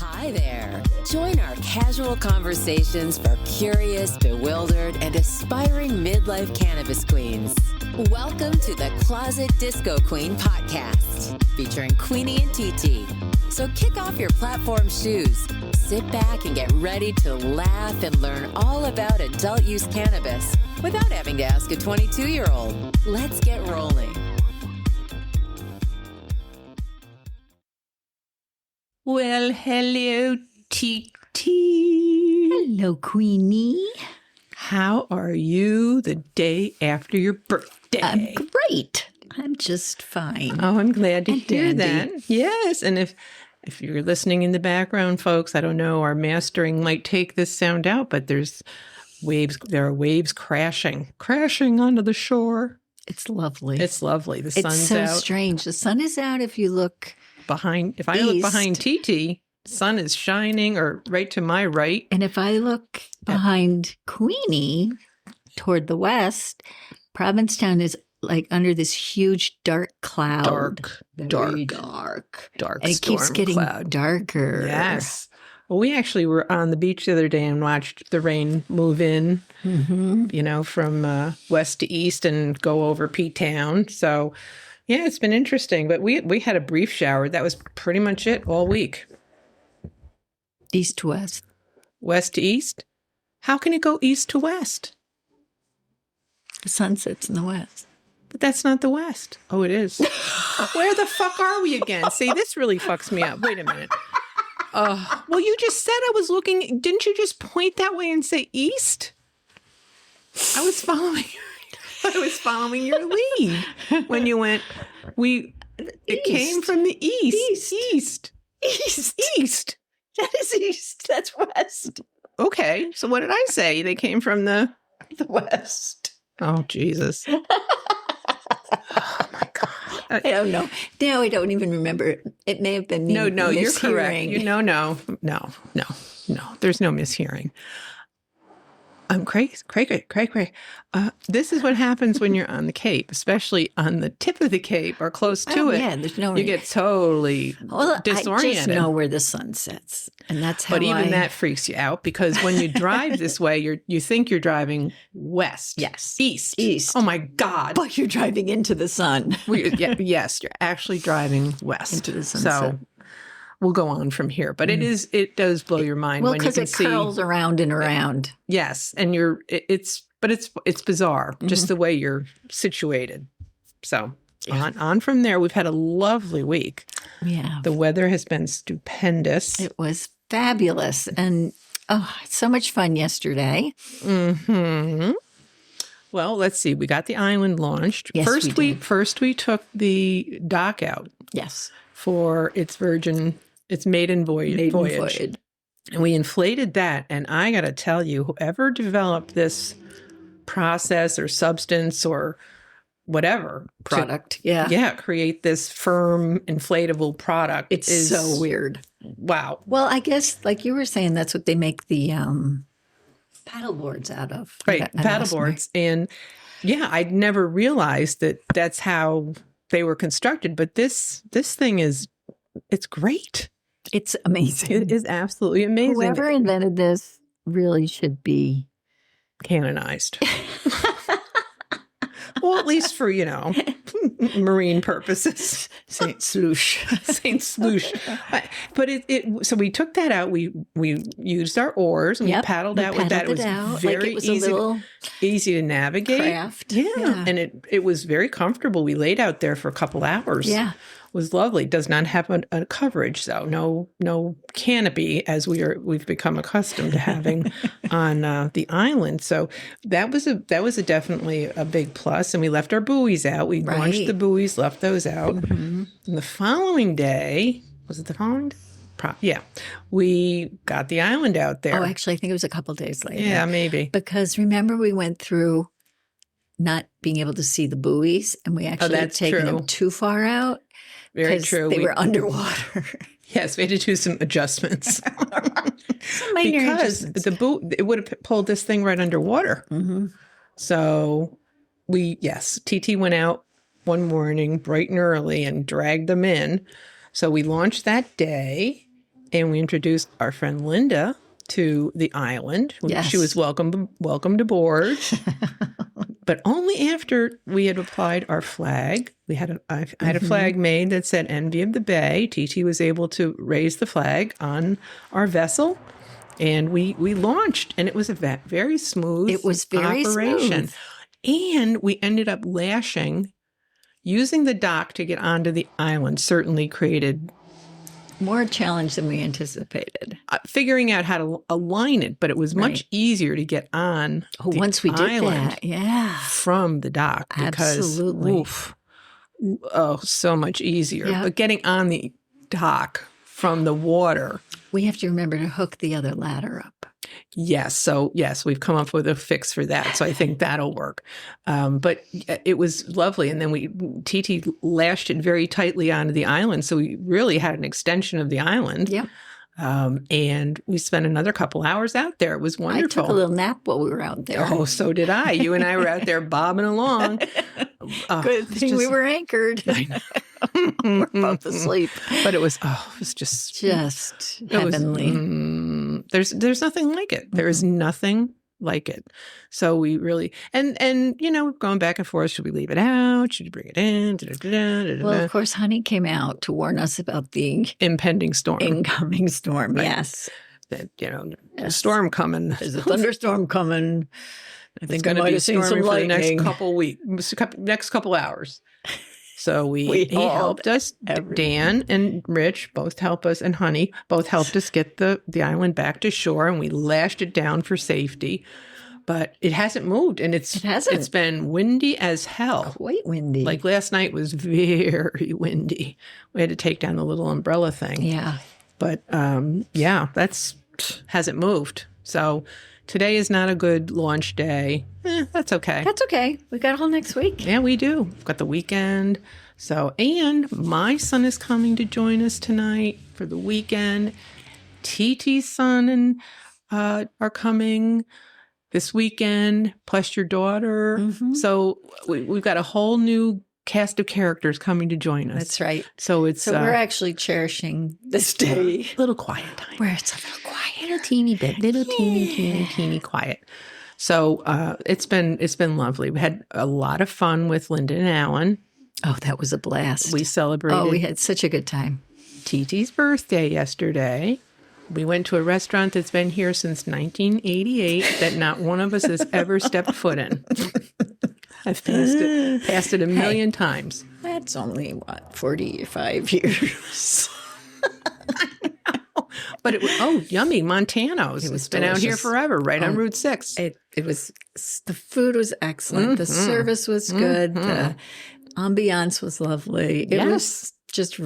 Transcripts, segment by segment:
Hi there. Join our casual conversations for curious, bewildered, and aspiring midlife cannabis queens. Welcome to the Closet Disco Queen podcast, featuring Queenie and TT. So kick off your platform shoes, sit back and get ready to laugh and learn all about adult use cannabis without having to ask a 22-year-old. Let's get rolling. Well, hello, TT. Hello, Queenie. How are you the day after your birthday? I'm great. I'm just fine. Oh, I'm glad to And hear dandy. that. Yes, and if you're listening in the background, folks, I don't know, our mastering might take this sound out, but there's waves. There are waves crashing onto the shore. It's lovely. It's lovely. The It's sun's so out. strange. The sun is out if you look Behind, if I look east. behind TT, sun is shining, or right to my right. And if I look behind Queenie toward the west, Provincetown is like under this huge dark cloud. Very dark. storm And it keeps getting cloud. darker. Yes. Well, we actually were on the beach the other day and watched the rain move in, from west to east and go over P-Town. So, yeah, it's been interesting. But we had a brief shower. That was pretty much it all week. East to west. West to east? How can it go east to west? The sun sets in the west. But that's not the west. Oh, it is. Where the fuck are we again? See, this really fucks me up. Wait a minute. Well, you just said I was looking. Didn't you just point that way and say east? I was following your lead when you went. It came from the east. East. That is east. That's west. Okay. So what did I say? They came from the west. Oh, Jesus. Oh my God. I don't know. Now I don't even remember. It may have been me. No, you're correct. mishearing. No. There's no mishearing. I'm cray. This is what happens when you're on the Cape, especially on the tip of the Cape or close to it. Yeah, there's no. You get totally disoriented. I just know where the sun sets, and that's how. But even that freaks you out because when you drive this way, you think you're driving west. Yes, east. Oh my God! But you're driving into the sun. Yes, you're actually driving west into the sunset. So we'll go on from here. But it does blow your mind Well, when you because can it see. curls around and around. Yes, and it's bizarre just the way you're situated. So on from there, we've had a lovely week. Yeah, The weather has been stupendous. it was fabulous, and so much fun yesterday. Mm-hmm. Well, let's see. We got the island launched. Yes, we did. First we took the dock out Yes, for its maiden voyage. And we inflated that. And I got to tell you, whoever developed this process or substance or whatever product. create this firm inflatable product. It's so weird. Wow. Well, I guess, like you were saying, that's what they make the paddle boards out of. Right, paddle boards. And yeah, I'd never realized that that's how they were constructed. But this thing it's great. It's amazing. It is absolutely amazing. Whoever invented this really should be canonized. Well, at least for, marine purposes. Saint Sloosh. Saint Sloosh. But so we took that out. We used our oars and we paddled out with that. It was very easy to navigate. Craft. Yeah. And it was very comfortable. We laid out there for a couple hours. Yeah. It was lovely. It does not have a coverage, though. No canopy, as we've become accustomed to having on the island. So that was definitely a big plus. And we left our buoys out. We launched the buoys, left those out. Mm-hmm. And the following day, was it the following day? Yeah, we got the island out there. Oh, actually, I think it was a couple days later. Yeah, maybe. Because remember, we went through not being able to see the buoys, and we actually had taken them too far out. Very true. They were underwater. Yes, we had to do some adjustments. Because it would have pulled this thing right underwater. Mm-hmm. So TT went out one morning bright and early and dragged them in. So we launched that day. and we introduced our friend Linda to the island. Yes. She was welcomed aboard, but only after we had applied our flag. I had a flag made that said "Envy of the Bay." TT was able to raise the flag on our vessel, and we launched, and it was a very smooth. It was very operation, smooth. and we ended up using the dock to get onto the island. Certainly created more challenge than we anticipated. Figuring out how to align it, but it was much easier to get on once we did island that. Yeah. from the dock. Because, absolutely. So much easier. Yeah. But getting on the dock from the water. We have to remember to hook the other ladder up. Yes. So, yes, we've come up with a fix for that. So I think that'll work. But it was lovely. And then TT lashed it very tightly onto the island. So we really had an extension of the island. Yep. And we spent another couple hours out there. It was wonderful. I took a little nap while we were out there. Oh, so did I. You and I were out there bobbing along. Good thing we were anchored. I know. We're both asleep. But it was just heavenly. There's nothing like it. There is nothing like it. So we really, and going back and forth, should we leave it out? Should we bring it in? Well, of course, Honey came out to warn us about the impending storm. Incoming storm, right. Yes. That, a storm coming. There's a thunderstorm coming. I think it's going to be storming for the next couple hours. So he helped us. Dan and Rich both helped us, and Honey both helped us get the island back to shore, and we lashed it down for safety. But it hasn't moved, and it hasn't. It's been windy as hell. Quite windy. Like last night was very windy. We had to take down the little umbrella thing. Yeah. But that's hasn't moved. So today is not a good launch day. That's okay. That's okay. We got all next week. Yeah, we do. We've got the weekend. So, and my son is coming to join us tonight for the weekend. TT's son are coming this weekend, plus your daughter. Mm-hmm. So we've got a whole new cast of characters coming to join us. That's right. So we're actually cherishing this day. Little quiet time. Where it's a little quiet. Little teeny bit. Teeny quiet. So it's been lovely. We had a lot of fun with Linda and Alan. Oh, that was a blast. We celebrated. Oh, we had such a good time. TT's birthday yesterday. We went to a restaurant that's been here since 1988 that not one of us has ever stepped foot in. I've passed it a million times. That's only, 45 years. I know. But it was, yummy, Montano's. It's been out here forever, right on Route 6. It was, the food was excellent. Mm-hmm. The service was good. Mm-hmm. The ambiance was lovely. It was just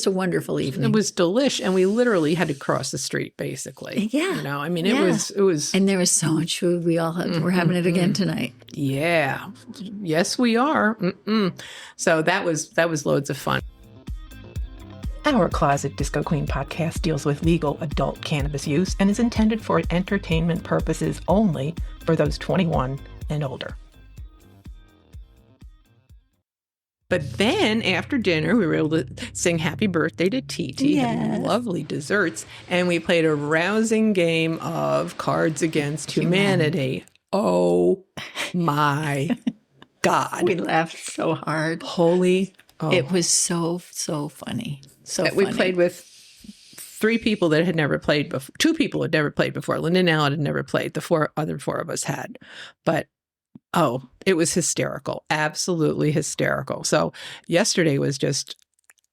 a wonderful evening. It was delish, and we literally had to cross the street, basically. Yeah. It was. And there was so much food. We all had. We're having it again tonight. Yeah. Yes, we are. So that was loads of fun. Our Closet Disco Queen podcast deals with legal adult cannabis use and is intended for entertainment purposes only for those 21 and older. But then after dinner, we were able to sing happy birthday to TT, had lovely desserts, and we played a rousing game of Cards Against Humanity. Oh my God. We laughed so hard. It was so funny. So funny. We played with 3 people that had never played before. 2 people had never played before. Linda and Alan had never played. The other 4 of us had. But it was hysterical. Absolutely hysterical. So yesterday was just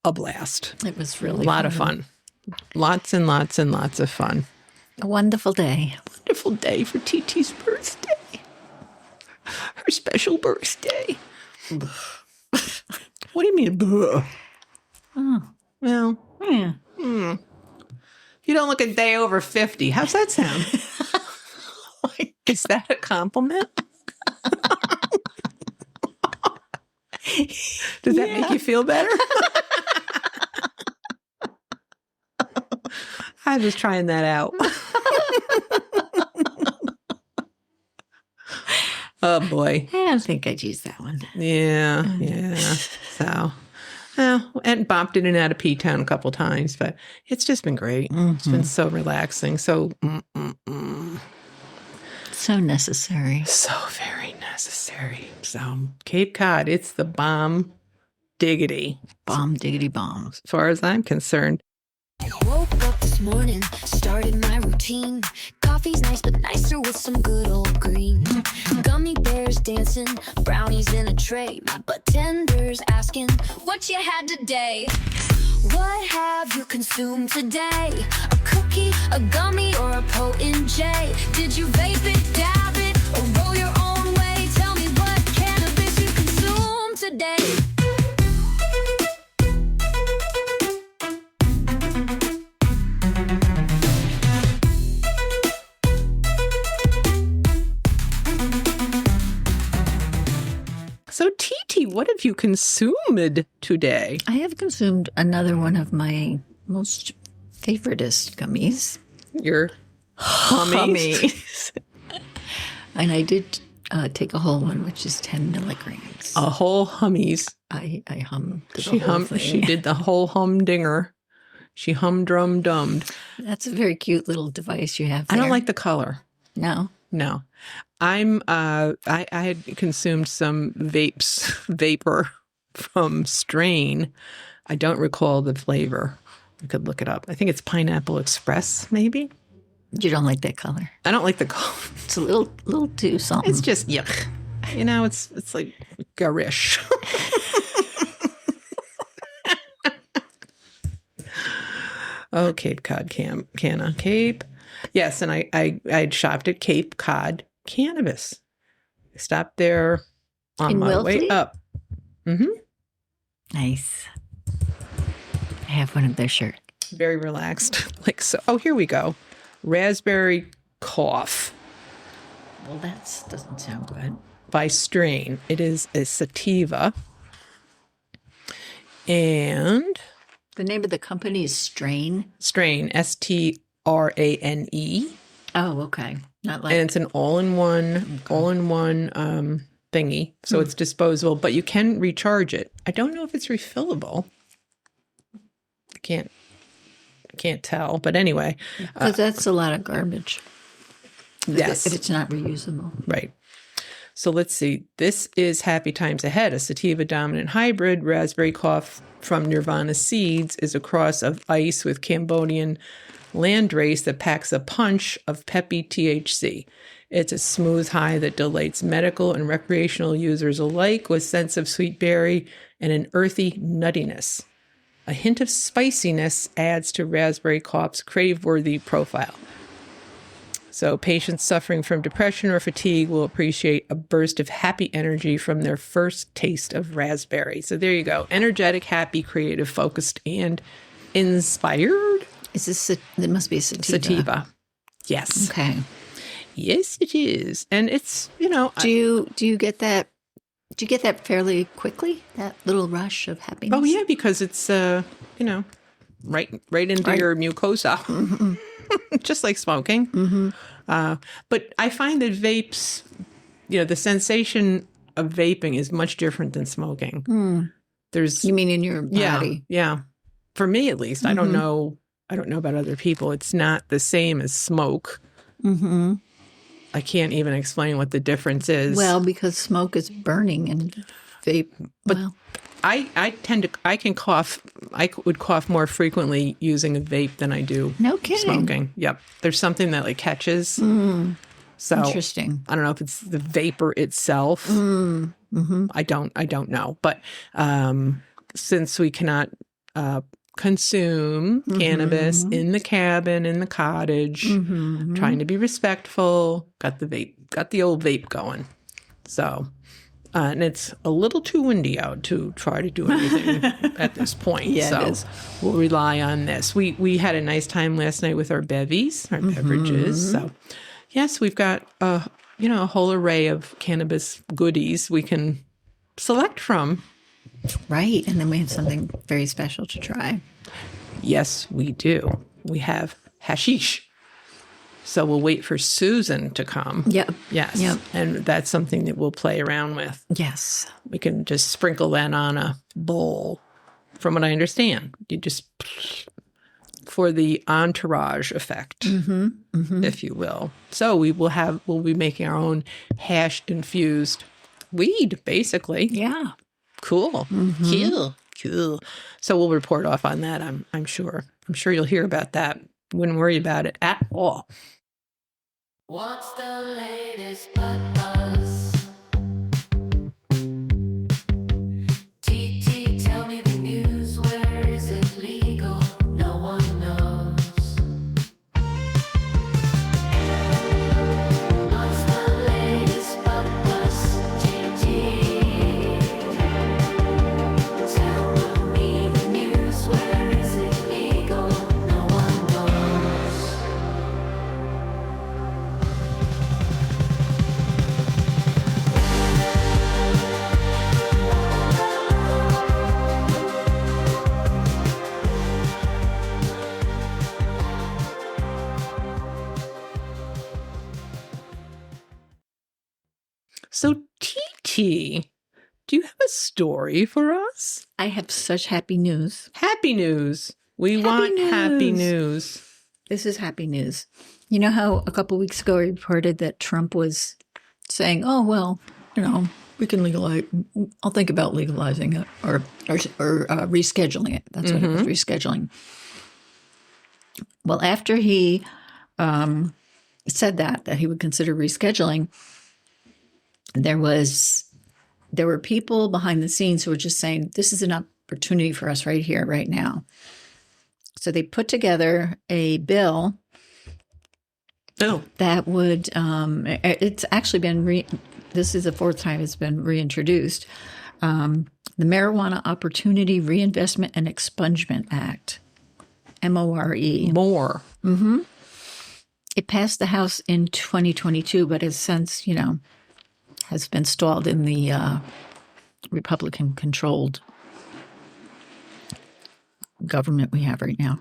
a blast. It was really a lot of fun. Lots and lots and lots of fun. A wonderful day. A wonderful day for TT's birthday. Her special birthday. What do you mean? Oh. Well, yeah. You don't look a day over 50. How's that sound? Is that a compliment? Does that make you feel better? I was trying that out. Oh, boy. I don't think I'd use that one. Yeah. So, And bopped in and out of P-Town a couple times, but it's just been great. It's been so relaxing. So, so necessary. So very necessary. So, Cape Cod, it's the bomb diggity. Bomb diggity bomb. As far as I'm concerned. Woke up this morning, started my routine. Coffee's nice, but nicer with some good old green. Gummy bears dancing, brownies in a tray. My butt tenders asking what you had today. What have you consumed today? A cookie, a gummy, or a potent J? Did you vape it, dab it, or roll your own way? Tell me what cannabis you consumed today. So, TT, what have you consumed today? I have consumed another one of my most favoritist gummies. Your hummies. And I did take a whole one, which is 10 milligrams. A whole hummies. I hummed. She did the whole humdinger. She humdrum-dummed. That's a very cute little device you have there. I don't like the color. No. I had consumed some vapor from Strain. I don't recall the flavor. I could look it up. I think it's Pineapple Express, maybe. You don't like that color? I don't like the color. It's a little too something. It's just yuck. It's like garish. Oh, Cape Cod canna. Cape. Yes, and I'd shopped at Cape Cod Cannabis. I stopped there on In my Wilfley? way up. Mm-hmm. Nice. I have one of their shirts. Very relaxed. Like so. Oh, here we go. Raspberry Cough Well, that doesn't sound good. by Strain. It is a sativa. And The name of the company is Strain. Strain, Strane. Oh, okay. Not like And it's an all-in-one thingy. So it's disposable, but you can recharge it. I don't know if it's refillable. I can't tell. But anyway. because that's a lot of garbage. Yes. If it's not reusable. Right. So let's see. This is Happy Times Ahead, a sativa dominant hybrid. Raspberry Cough from Nirvana Seeds is a cross of ice with Cambodian landrace that packs a punch of peppy THC. It's a smooth high that delights medical and recreational users alike with scents of sweet berry and an earthy nuttiness. A hint of spiciness adds to Raspberry Cough's crave-worthy profile. So patients suffering from depression or fatigue will appreciate a burst of happy energy from their first taste of raspberry. So there you go. Energetic, happy, creative, focused, and inspired. Is this? It must be a sativa. Sativa. Yes. Okay. Yes, it is. And it's, Do you get that? Do you get that fairly quickly? That little rush of happiness? oh yeah, because it's, right into your mucosa. Mm-hmm. Just like smoking. Mm-hmm. But I find that vapes, the sensation of vaping is much different than smoking. There's, You mean in your body? yeah. For me, at least, I don't know about other people. It's not the same as smoke. Mm-hmm. I can't even explain what the difference is. Well, because smoke is burning and vape. But well, I can cough. I would cough more frequently using a vape than I do no kidding. smoking. Yep. There's something that like catches. So Interesting. I don't know if it's the vapor itself. Mm-hmm. I don't know. But since we cannot consume cannabis in the cabin, in the cottage, trying to be respectful, got the old vape going. So, and it's a little too windy out to try to do anything at this point. Yeah, so it is. we'll rely on this. We had a nice time last night with our bevies, our beverages. So yes, we've got a whole array of cannabis goodies we can select from. Right. And then we have something very special to try. Yes, we do. We have hashish. So we'll wait for Susan to come. Yep. Yes. Yep. And that's something that we'll play around with. Yes. We can just sprinkle that on a bowl from what I understand. You just for the entourage effect, if you will. So we'll be making our own hash infused weed, basically. Yeah. Cool. Cool. So we'll report off on that, I'm sure. I'm sure you'll hear about that. Wouldn't worry about it at all. What's the latest buzz? TT, tell me the news. Where is it legal? No one knows. What's the latest buzz? TT, tell me the news. Where is it legal? No one knows. So TT, do you have a story for us? I have such happy news. Happy news. We want happy news. This is happy news. You know how a couple weeks ago I reported that Trump was saying, oh, well, we can legalize, I'll think about legalizing it or rescheduling it. That's what it was, rescheduling. Well, after he said that he would consider rescheduling, there were people behind the scenes who were just saying, this is an opportunity for us right here, right now. So they put together a bill that would, it's actually been, this is the fourth time it's been reintroduced, the Marijuana Opportunity Reinvestment and Expungement Act, MORE. More. It passed the House in 2022, but has since, has been stalled in the Republican-controlled government we have right now.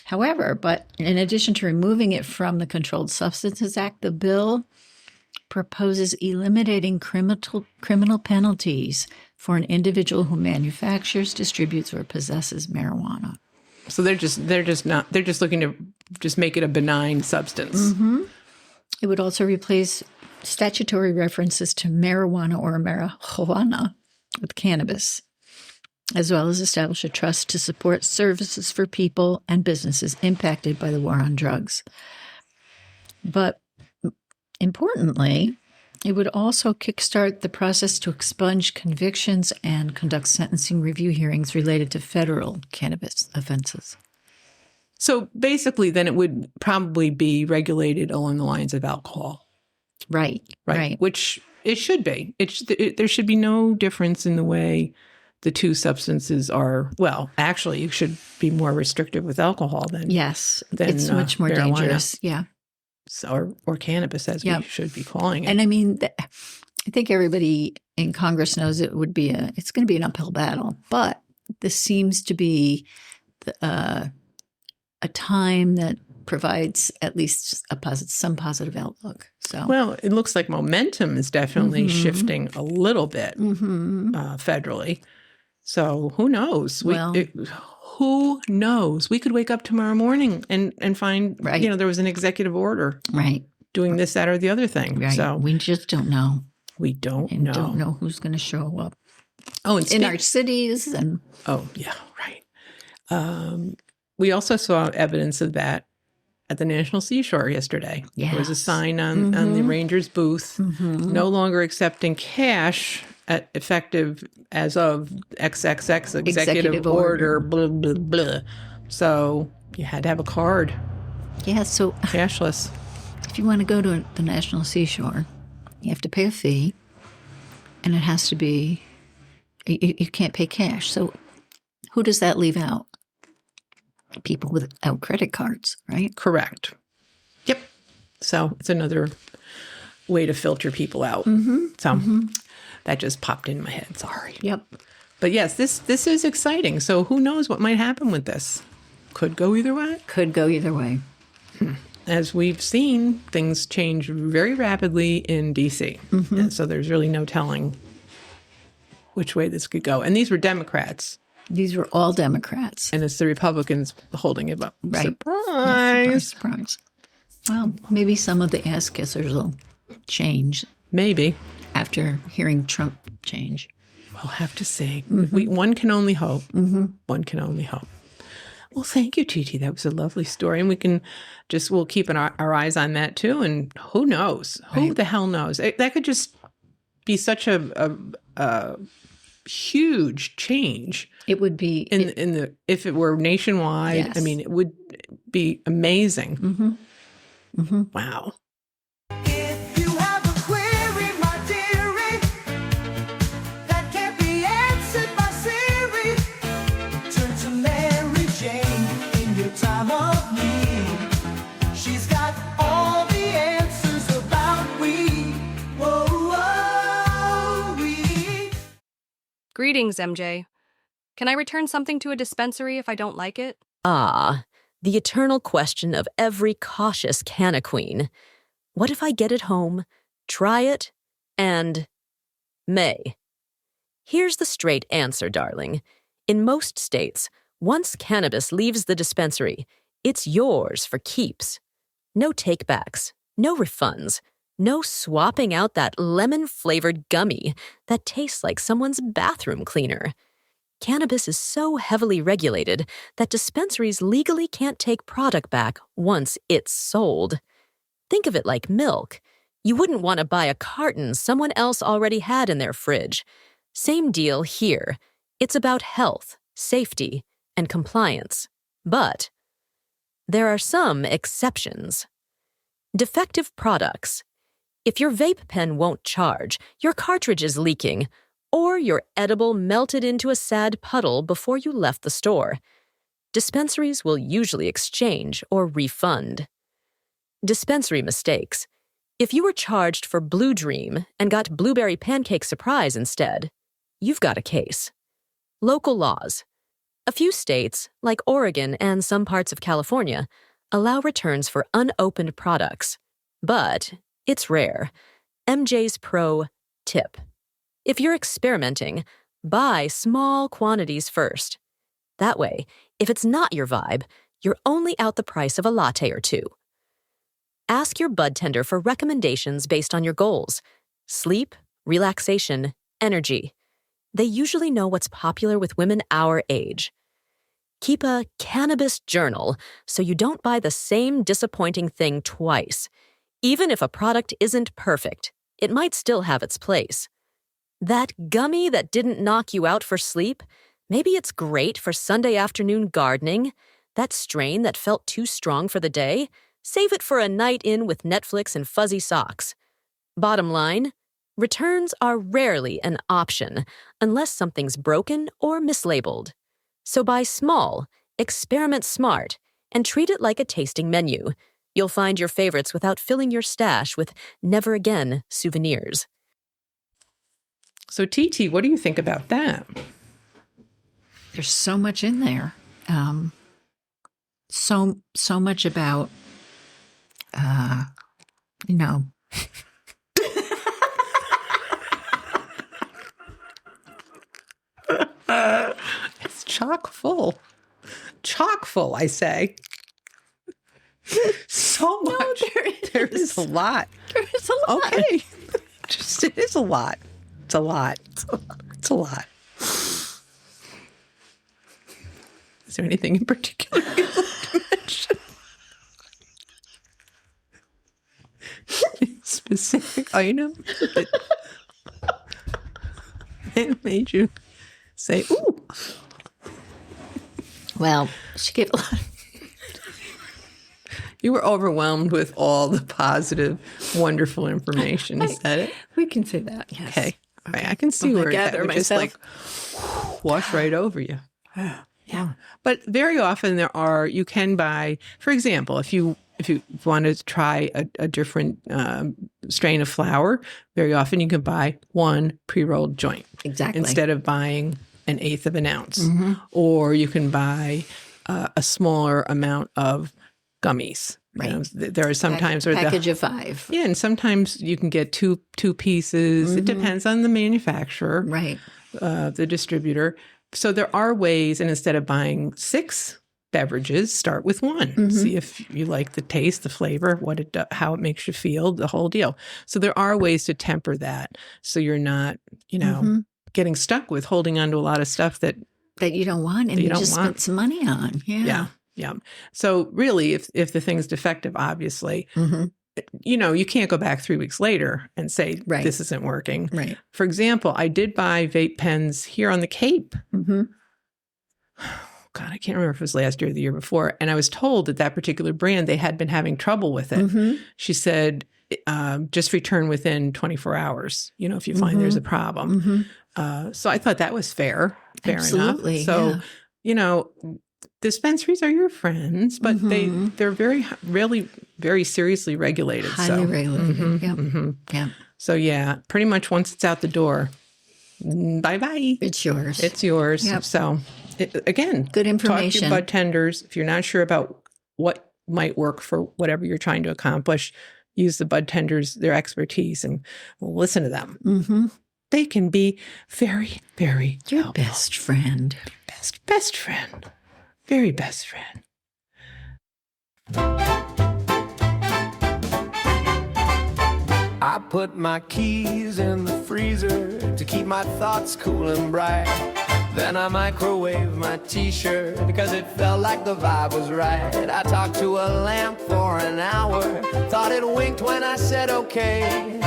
However, but in addition to removing it from the Controlled Substances Act, the bill proposes eliminating criminal penalties for an individual who manufactures, distributes, or possesses marijuana. So they're just looking to just make it a benign substance. It would also replace statutory references to marijuana or marijuana with cannabis, as well as establish a trust to support services for people and businesses impacted by the war on drugs. But importantly, it would also kickstart the process to expunge convictions and conduct sentencing review hearings related to federal cannabis offenses. So basically, then it would probably be regulated along the lines of alcohol. Right. Which it should be. There should be no difference in the way the two substances are. Well, actually, it should be more restrictive with alcohol than it's much more marijuana. Dangerous. Yeah, or cannabis, as we should be calling it. And I mean, I think everybody in Congress knows it's going to be an uphill battle. But this seems to be a time that provides at least some positive outlook. So, well, it looks like momentum is definitely shifting a little bit federally. So who knows? Who knows? We could wake up tomorrow morning and find there was an executive order doing this, that, or the other thing. Right. So we just don't know. We don't know. Don't know who's going to show up. Oh, and in our cities and we also saw evidence of that at the National Seashore yesterday. Yes. There was a sign on the Rangers booth, no longer accepting cash effective as of XXX executive order, blah, blah, blah. So you had to have a card. Yeah, so cashless. If you want to go to the National Seashore, you have to pay a fee, and it has to be, you can't pay cash. So who does that leave out? People without credit cards, right? Correct. Yep. So it's another way to filter people out. So that just popped in my head. Sorry. Yep. But yes, this is exciting. So who knows what might happen with this? Could go either way. Could go either way. As we've seen, things change very rapidly in D.C. And so there's really no telling which way this could go. And these were Democrats. These were all Democrats. And it's the Republicans holding it up. Right. Surprise. Yeah, surprise. Well, maybe some of the ass kissers will change Maybe. after hearing Trump change. We'll have to see. One can only hope. One can only hope. Well, thank you, TT. That was a lovely story. And we'll keep our eyes on that too. And who knows? Who the hell knows? That could just be such a huge change. It would be if it were nationwide. Yes. I mean, it would be amazing. Wow. If you have a query, my dearie, that can't be answered by Siri, turn to Mary Jane in your time of need. She's got all the answers about weed. Whoa, weed. Greetings, MJ. Can I return something to a dispensary if I don't like it? Ah, the eternal question of every cautious canna queen. What if I get it home, try it, and may? Here's the straight answer, darling. In most states, once cannabis leaves the dispensary, it's yours for keeps. No takebacks, no refunds, no swapping out that lemon-flavored gummy that tastes like someone's bathroom cleaner. Cannabis is so heavily regulated that dispensaries legally can't take product back once it's sold. Think of it like milk. You wouldn't want to buy a carton someone else already had in their fridge. Same deal here. It's about health, safety, and compliance. But there are some exceptions. Defective products. If your vape pen won't charge, your cartridge is leaking, or your edible melted into a sad puddle before you left the store, dispensaries will usually exchange or refund. Dispensary mistakes. If you were charged for Blue Dream and got Blueberry Pancake Surprise instead, you've got a case. Local laws. A few states, like Oregon and some parts of California, allow returns for unopened products. But it's rare. MJ's pro tip. If you're experimenting, buy small quantities first. That way, if it's not your vibe, you're only out the price of a latte or two. Ask your bud tender for recommendations based on your goals. Sleep, relaxation, energy. They usually know what's popular with women our age. Keep a cannabis journal so you don't buy the same disappointing thing twice. Even if a product isn't perfect, it might still have its place. That gummy that didn't knock you out for sleep, maybe it's great for Sunday afternoon gardening. That strain that felt too strong for the day, save it for a night in with Netflix and fuzzy socks. Bottom line, returns are rarely an option unless something's broken or mislabeled. So buy small, experiment smart, and treat it like a tasting menu. You'll find your favorites without filling your stash with never again souvenirs. So, TT, what do you think about that? There's so much in there. So much about, It's chock full. Chock full, I say. So much. There is a lot. There is a lot. Okay. It is a lot. It's a lot. It's a lot. Is there anything in particular you'd like to mention? Specific item that made you say, ooh. Well, she gave a lot. You were overwhelmed with all the positive, wonderful information. Is that it? We can say that, yes. Okay. All right. I can see where that would just like wash right over you. Yeah. But very often you can buy, for example, if you want to try a different strain of flower, very often you can buy one pre-rolled joint. Exactly. Instead of buying 1/8 of an ounce. Or you can buy a smaller amount of gummies. Right. You know, there are sometimes where package of 5. Yeah, and sometimes you can get two pieces. It depends on the manufacturer. Right. the distributor. So there are ways, and instead of buying 6 beverages, start with 1. See if you like the taste, the flavor, how it makes you feel, the whole deal. So there are ways to temper that, so you're not, getting stuck with holding on to a lot of stuff that you don't want and you just spent some money on. Yeah. So really, if the thing's defective, obviously, you can't go back 3 weeks later and say, this isn't working. Right. For example, I did buy vape pens here on the Cape. God, I can't remember if it was last year or the year before. And I was told that particular brand, they had been having trouble with it. She said, just return within 24 hours, if you find there's a problem. So I thought that was fair Absolutely, enough. So, dispensaries are your friends, but they're really very seriously regulated. Highly regulated. Yeah. So yeah, pretty much once it's out the door, bye-bye. It's yours. It's yours. Yep. So again, good information. Talk to your bud tenders. If you're not sure about what might work for whatever you're trying to accomplish, use the bud tenders, their expertise, and listen to them. They can be very, very your helpful. Best friend. Best friend. Very best friend. I put my keys in the freezer to keep my thoughts cool and bright. Then I microwaved my t-shirt because it felt like the vibe was right. I talked to a lamp for an hour, thought it winked when I said okay.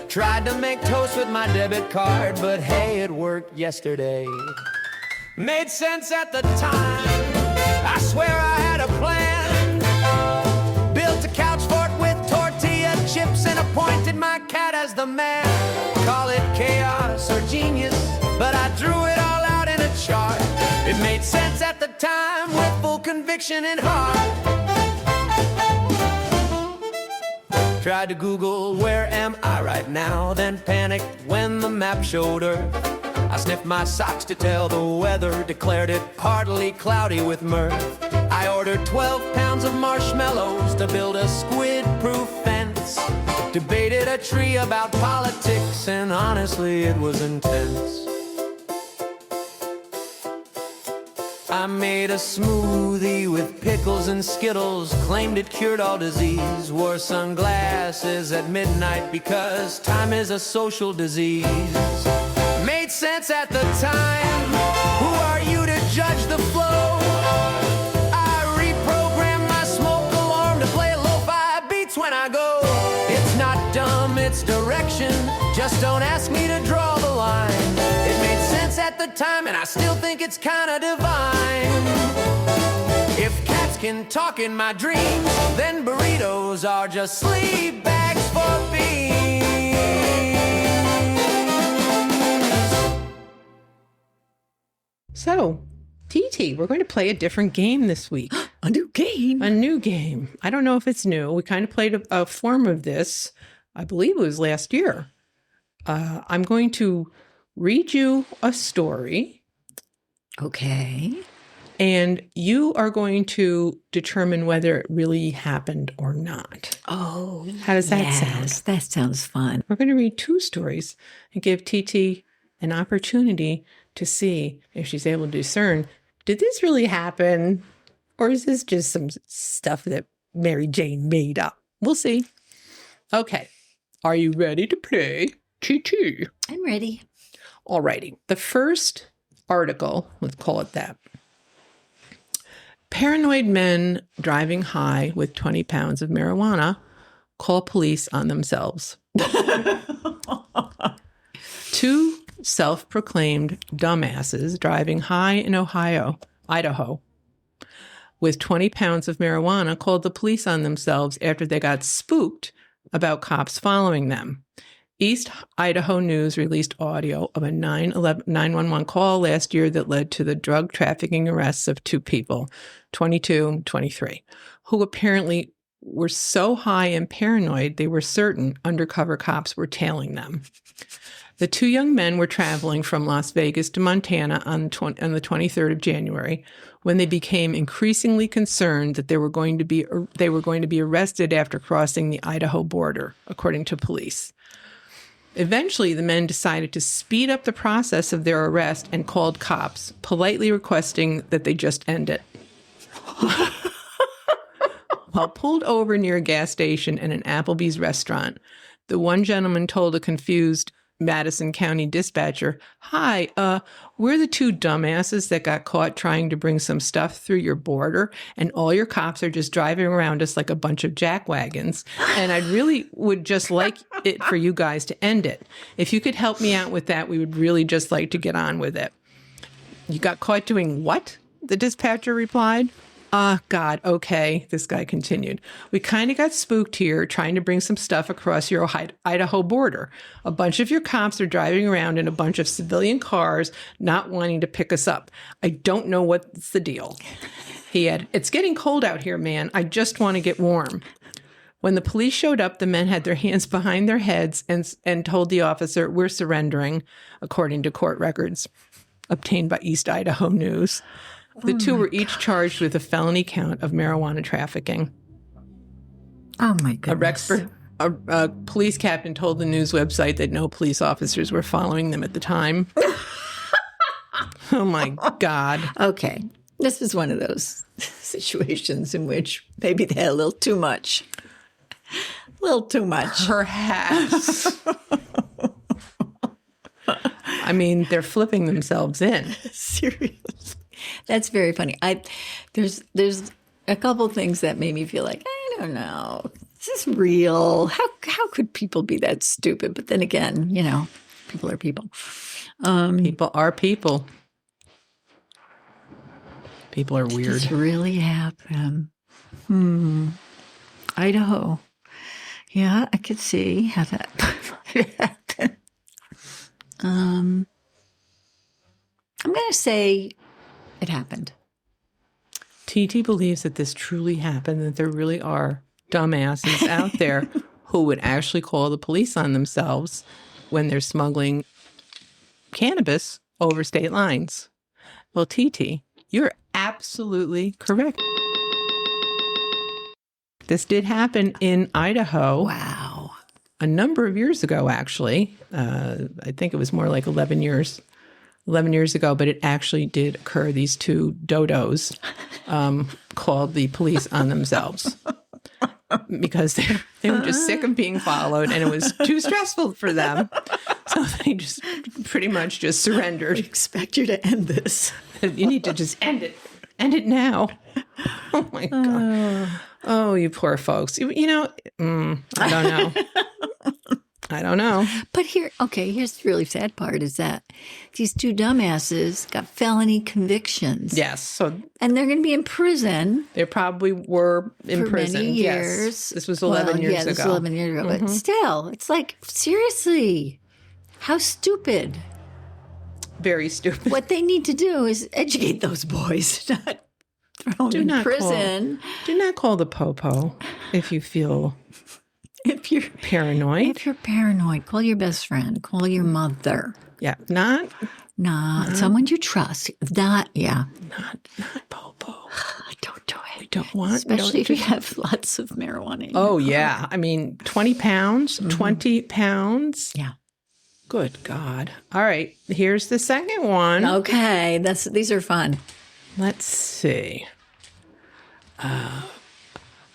Tried to make toast with my debit card, but hey, it worked yesterday. Made sense at the time, I swear I had a plan. Built a couch fort with tortilla chips and appointed my cat as the man. Call it chaos or genius, but I drew it all out in a chart. It made sense at the time with full conviction and heart. Tried to Google where am I right now, then panicked when the map showed Earth. I sniffed my socks to tell the weather, declared it partly cloudy with mirth. I ordered 12 pounds of marshmallows to build a squid-proof fence. Debated a tree about politics, and honestly it was intense. I made a smoothie with pickles and Skittles, claimed it cured all disease. Wore sunglasses at midnight because time is a social disease. Made sense at the time. Who are you to judge the flow? I reprogrammed my smoke alarm to play lo-fi beats when I go. It's not dumb, it's direction. Just don't ask me to draw the line. It made sense at the time, and I still think it's kinda divine. If cats can talk in my dreams, then burritos are just sleep bags for beans. So, TT, we're going to play a different game this week. A new game. A new game. I don't know if it's new. We kind of played a form of this, I believe it was last year. I'm going to read you a story. Okay. And you are going to determine whether it really happened or not. Oh, how does that sound? That sounds fun. We're going to read 2 stories and give TT an opportunity to see if she's able to discern, did this really happen? Or is this just some stuff that Mary Jane made up? We'll see. Okay. Are you ready to play, TT? I'm ready. All righty. The first article, let's call it that. Paranoid men driving high with 20 pounds of marijuana call police on themselves. 2 self-proclaimed dumbasses driving high in Idaho, with 20 pounds of marijuana called the police on themselves after they got spooked about cops following them. East Idaho News released audio of a 911 call last year that led to the drug trafficking arrests of 2 people, 22 and 23, who apparently were so high and paranoid they were certain undercover cops were tailing them. The 2 young men were traveling from Las Vegas to Montana on the 23rd of January when they became increasingly concerned that they were going to be arrested after crossing the Idaho border, according to police. Eventually, the men decided to speed up the process of their arrest and called cops, politely requesting that they just end it. While pulled over near a gas station and an Applebee's restaurant, the one gentleman told a confused Madison County dispatcher, "Hi, we're the two dumbasses that got caught trying to bring some stuff through your border, and all your cops are just driving around us like a bunch of jackwagons. And I really would just like it for you guys to end it. If you could help me out with that, we would really just like to get on with it." "You got caught doing what?" the dispatcher replied. God, okay, this guy continued. "We kind of got spooked here trying to bring some stuff across your Idaho border. A bunch of your cops are driving around in a bunch of civilian cars, not wanting to pick us up. I don't know what's the deal." He added, "It's getting cold out here, man. I just want to get warm." When the police showed up, the men had their hands behind their heads and told the officer, "We're surrendering," according to court records obtained by East Idaho News. The two were each charged with a felony count of marijuana trafficking. Oh, my goodness. A police captain told the news website that no police officers were following them at the time. Oh, my God. Okay. This is one of those situations in which maybe they had a little too much. A little too much. Perhaps. I mean, they're flipping themselves in. Seriously. That's very funny. There's a couple things that made me feel like, I don't know, is this real? How could people be that stupid? But then again, people are people. People are people. People are weird. Does this really happen? Idaho. Yeah, I could see how that might happen. I'm going to say it happened. TT believes that this truly happened, that there really are dumbasses out there who would actually call the police on themselves when they're smuggling cannabis over state lines. Well, TT, you're absolutely correct. This did happen in Idaho. Wow. A number of years ago, actually. I think it was more like 11 years ago, but it actually did occur. These two dodos called the police on themselves because they were just sick of being followed, and it was too stressful for them. So they just pretty much just surrendered. I expect you to end this. You need to just end it. End it now. Oh, my God. Oh, you poor folks. I don't know. I don't know. But here's the really sad part is that these two dumbasses got felony convictions. Yes. And they're going to be in prison. They probably were in for prison. many years. Yes. This was 11 years ago. Yeah, this was 11 years ago. But still, it's like, seriously, how stupid. Very stupid. What they need to do is educate those boys, not throw them in prison. Do not call the popo if you feel if you're paranoid. If you're paranoid, call your best friend. Call your mother. Yeah, not someone you trust. Not popo. Don't do it. We don't want, especially if you have lots of marijuana. Oh yeah, I mean 20 pounds. 20 pounds. Yeah. Good God. All right, here's the second one. Okay, these are fun. Let's see.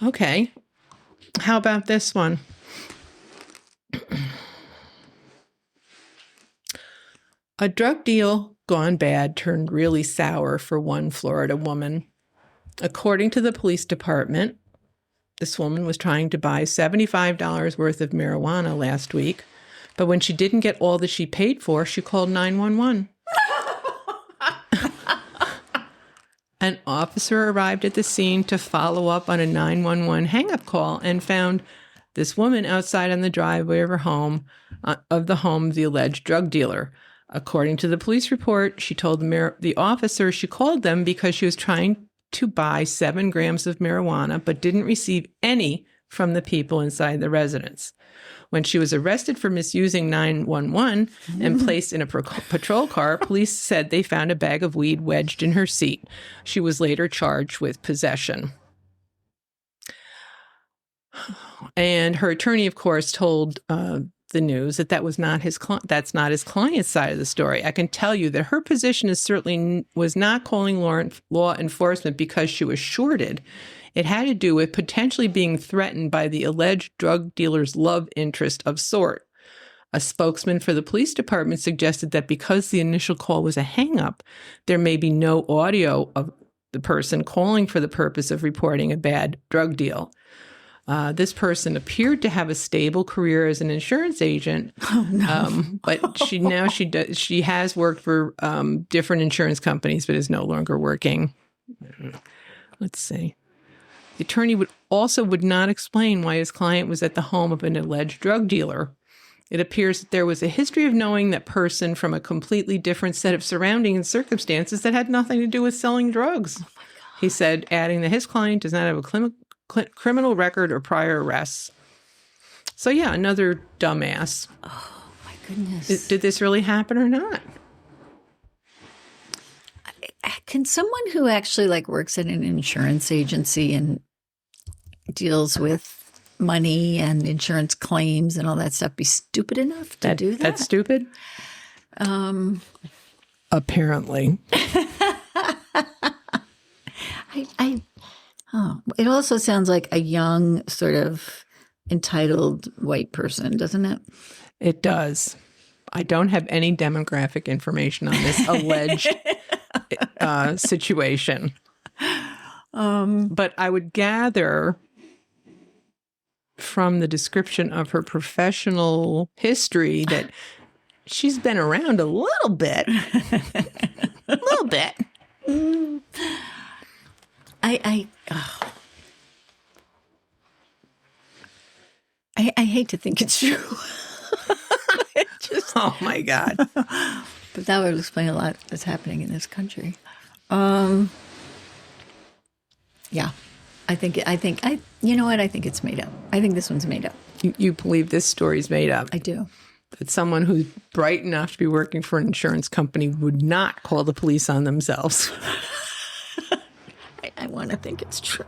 Okay. How about this one? A drug deal gone bad turned really sour for one Florida woman. According to the police department, this woman was trying to buy $75 worth of marijuana last week, but when she didn't get all that she paid for, she called 911. An officer arrived at the scene to follow up on a 911 hang-up call and found this woman outside on the driveway of her home, of the alleged drug dealer. According to the police report, she told the officer she called them because she was trying to buy 7 grams of marijuana, but didn't receive any from the people inside the residence. When she was arrested for misusing 911 and placed in a patrol car, police said they found a bag of weed wedged in her seat. She was later charged with possession. And her attorney, of course, told the news that that's not his client's side of the story. I can tell you that her position is certainly was not calling law enforcement because she was shorted. It had to do with potentially being threatened by the alleged drug dealer's love interest of sort. A spokesman for the police department suggested that because the initial call was a hang-up, there may be no audio of the person calling for the purpose of reporting a bad drug deal. This person appeared to have a stable career as an insurance agent, but she has worked for different insurance companies, but is no longer working. Let's see. The attorney would not explain why his client was at the home of an alleged drug dealer. It appears that there was a history of knowing that person from a completely different set of surrounding and circumstances that had nothing to do with selling drugs. Oh, he said, adding that his client does not have a criminal record or prior arrests. So yeah, another dumbass. Oh my goodness. Did this really happen or not? Can someone who actually works at an insurance agency and deals with money and insurance claims and all that stuff be stupid enough to do that? That's stupid? Apparently. It also sounds like a young, sort of entitled white person, doesn't it? It does. I don't have any demographic information on this alleged situation. But I would gather from the description of her professional history that she's been around a little bit. A little bit. I hate to think it's true. Oh my God. But that would explain a lot that's happening in this country. Yeah. You know what? I think it's made up. I think this one's made up. You believe this story's made up? I do. That someone who's bright enough to be working for an insurance company would not call the police on themselves. I want to think it's true.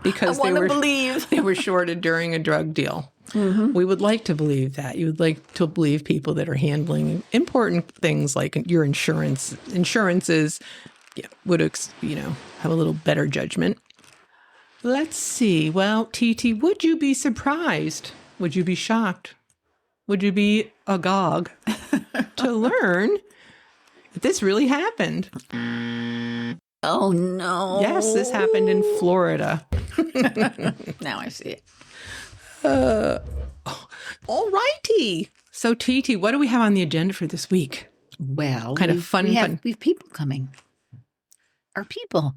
Because I want to believe. They were shorted during a drug deal. Mm-hmm. We would like to believe that. You would like to believe people that are handling important things like your insurances would have a little better judgment. Let's see. Well, TT, would you be surprised? Would you be shocked? Would you be agog to learn that this really happened? Oh, no. Yes, this happened in Florida. Now I see it. All righty. So, TT, what do we have on the agenda for this week? Well, kind of fun. We have people coming. Our people.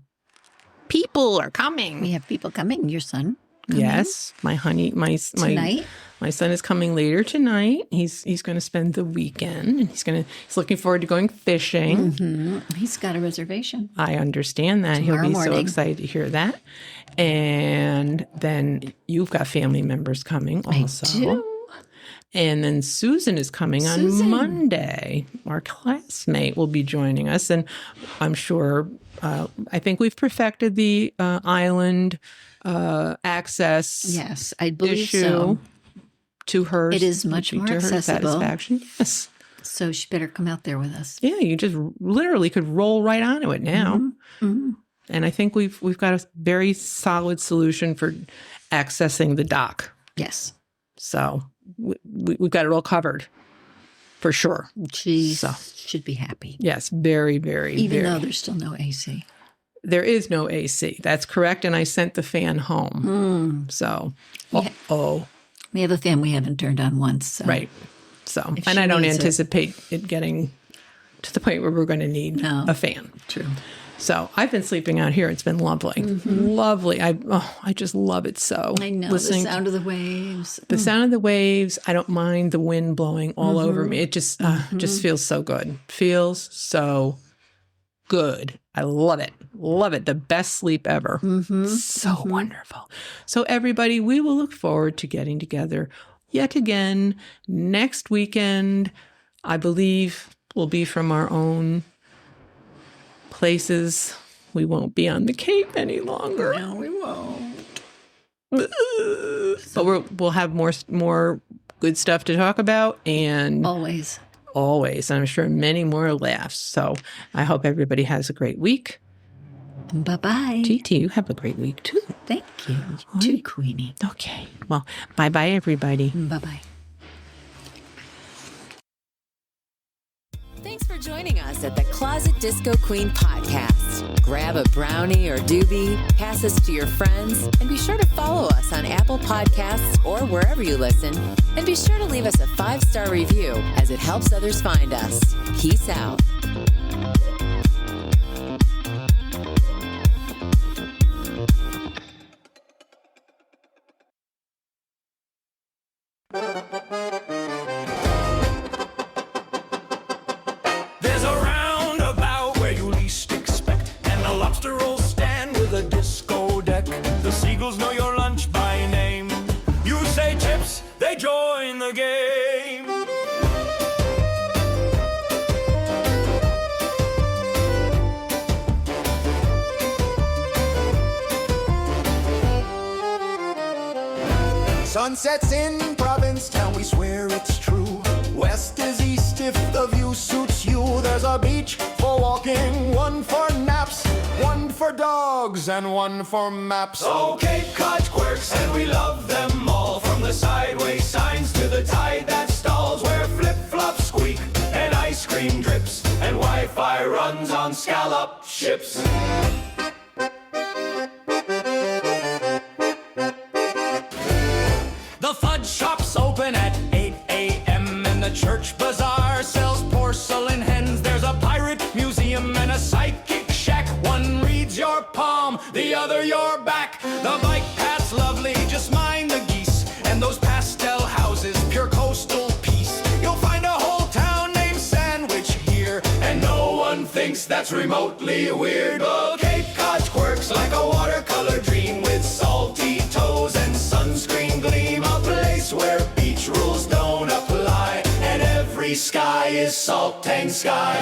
People are coming. We have people coming. Your son. Coming. Yes, my honey, tonight. My son is coming later tonight. He's going to spend the weekend, and he's looking forward to going fishing. Mm-hmm. He's got a reservation. I understand that. Tomorrow He'll be morning. so excited to hear that. And then you've got family members coming also. I do. And then Susan is coming on Monday. Our classmate will be joining us, and I'm sure. I think we've perfected the island access. Yes, I believe issue so. To her, it is much more accessible. Satisfaction. Yes. So she better come out there with us. Yeah, you just literally could roll right onto it now. Mm-hmm. Mm-hmm. And I think we've got a very solid solution for accessing the dock. Yes. So we've got it all covered for sure. She should be happy. Yes, very, very, Even very. though there's still no AC. There is no AC. That's correct. And I sent the fan home. So, we have a fan we haven't turned on once. So. Right. So, and I don't anticipate it getting to the point where we're going to need a fan. True. So I've been sleeping out here. It's been lovely. Mm-hmm. Lovely. I just love it so. I know. Listening the sound of the waves. The sound of the waves. I don't mind the wind blowing all over me. It just feels so good. Feels so good. I love it. Love it. The best sleep ever. Mm-hmm. So wonderful. So everybody, we will look forward to getting together yet again next weekend. I believe we'll be from our own places. We won't be on the Cape any longer. No, we won't. But we'll have more good stuff to talk about, and Always. always, I'm sure, many more laughs. So I hope everybody has a great week. Bye-bye. TT, you have a great week too. Thank you. Too, Queenie. Okay. Well, bye-bye, everybody. Bye-bye. Thanks for joining us at the Closet Disco Queen podcast. Grab a brownie or doobie, pass us to your friends, and be sure to follow us on Apple Podcasts or wherever you listen. And be sure to leave us a 5-star review, as it helps others find us. Peace out. There's a roundabout where you least expect, and a lobster roll stand with a disco deck. The seagulls know your lunch by name. You say chips, they join the game. Sunsets in Provincetown, we swear it's true. West is east if the view suits you. There's a beach for walking, one for naps, one for dogs, and one for maps. Oh, Cape Cod quirks, and we love them all. From the sideways signs to the tide that stalls, where flip-flops squeak and ice cream drips, and Wi-Fi runs on scallop ships. The fudge shop's open at 8 a.m. and the church bazaar sells porcelain hens. There's a pirate museum and a psychic shack. One reads your palm, the other your back. The bike path's lovely, just mind the geese. And those pastel houses, pure coastal peace. You'll find a whole town named Sandwich here, and no one thinks that's remotely weird. Oh, Cape Cod quirks like a watercolor dream, with salty toes and sunscreen gleam. A place where beach rules don't apply, and every sky is salt tank sky.